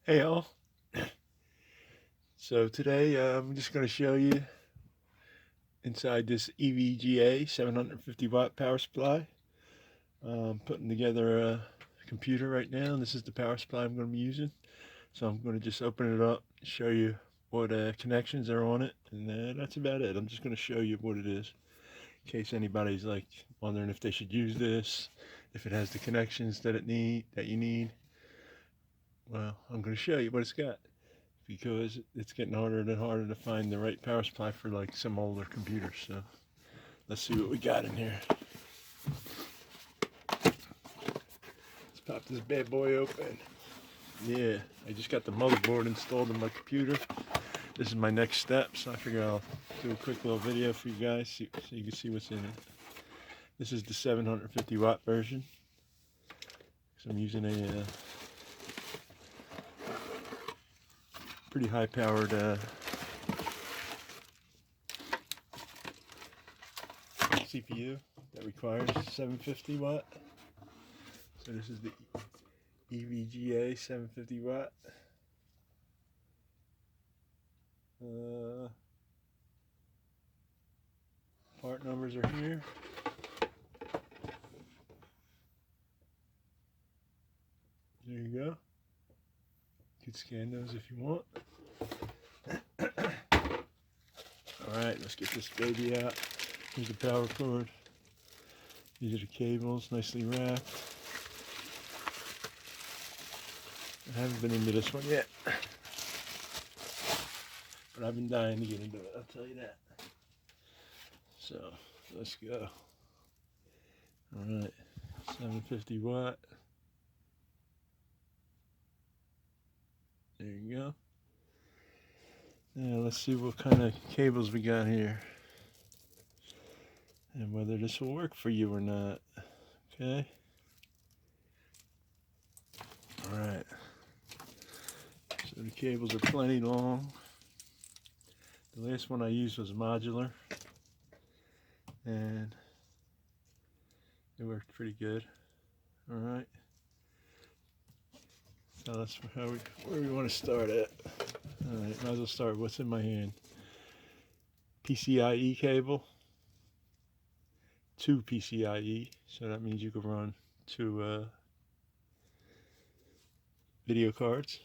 Hey all. So today I'm just going to show you inside this EVGA 750 watt power supply. I'm putting together a computer right now, and this is the power supply I'm going to be using. So I'm going to just open it up, show you what connections are on it, and that's about it. I'm just going to show you what it is in case anybody's like wondering if they should use this, if it has the connections that you need. Well, I'm going to show you what it's got, because it's getting harder and harder to find the right power supply for like some older computers. So let's see what we got in here. Let's pop this bad boy open. Yeah, I just got the motherboard installed in my computer. This is my next step, so I figure I'll do a quick little video for you guys so you can see what's in it. This is the 750 watt version. So I'm using a pretty high powered CPU that requires 750 watt. So this is the EVGA 750 watt. Part numbers are here. There you go. You can scan those if you want. Alright, let's get this baby out. Here's the power cord. These are the cables, nicely wrapped. I haven't been into this one yet, but I've been dying to get into it, I'll tell you that. So, let's go. Alright, 750 watt. There you go. Now let's see what kind of cables we got here, and whether this will work for you or not. Okay. Alright. So the cables are plenty long. The last one I used was modular, and it worked pretty good. Alright. So that's where we want to start at. Alright, might as well start with what's in my hand. PCI-E cable. 2 PCI-E, so that means you can run 2 video cards,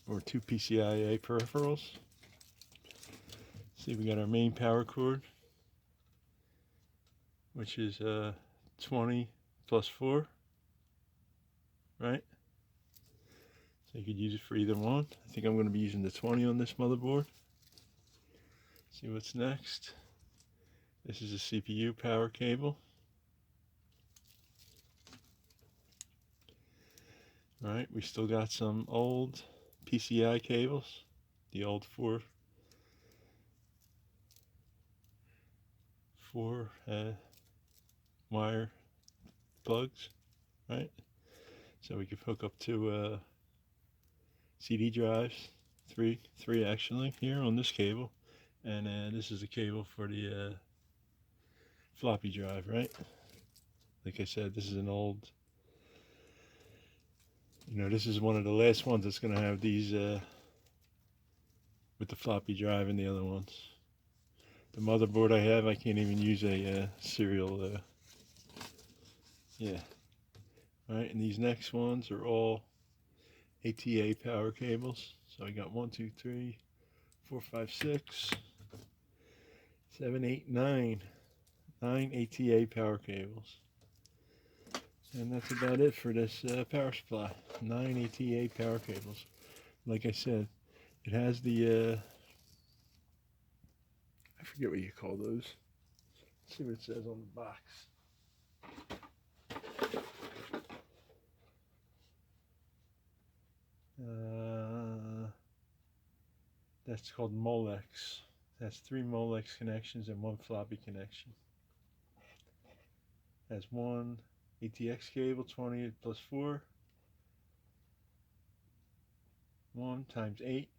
or 2 PCI-E peripherals. See, we got our main power cord, which is 20 plus 4, right? So you could use it for either one. I think I'm going to be using the 20 on this motherboard. See what's next. This is a CPU power cable. Alright, we still got some old PCI cables, the old four wire plugs, right? So we could hook up to CD drives, three actually here on this cable, and this is a cable for the floppy drive, right? Like I said, this is an old, this is one of the last ones that's going to have these with the floppy drive and the other ones. The motherboard I have, I can't even use a serial. Yeah. Alright, and these next ones are all ATA power cables. So I got 1, 2, 3, 4, 5, 6, 7, 8, 9. 9 ATA power cables. And that's about it for this power supply. 9 ATA power cables. Like I said, it has the, I forget what you call those. Let's see what it says on the box. That's called Molex. That's 3 Molex connections and 1 floppy connection. Has 1 ATX cable, 20 plus 4. 1 times 8.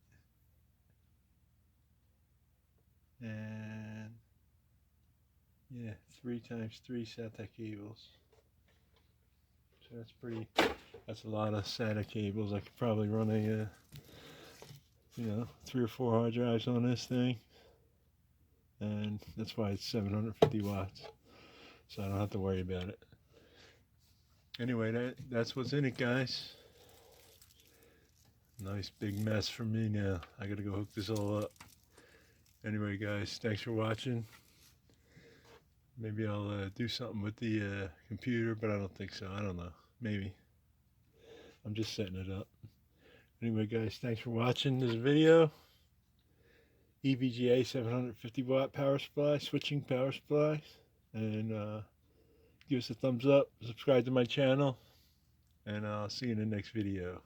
And yeah, 3 times 3 SATA cables. So that's a lot of SATA cables. I could probably run a, 3 or 4 hard drives on this thing. And that's why it's 750 watts. So I don't have to worry about it. Anyway, that's what's in it, guys. Nice big mess for me now. I gotta go hook this all up. Anyway, guys, thanks for watching. Maybe I'll do something with the computer, but I don't think so. I don't know. Maybe. I'm just setting it up. Anyway, guys, thanks for watching this video. EVGA 750 watt power supply, switching power supply. And give us a thumbs up, subscribe to my channel, and I'll see you in the next video.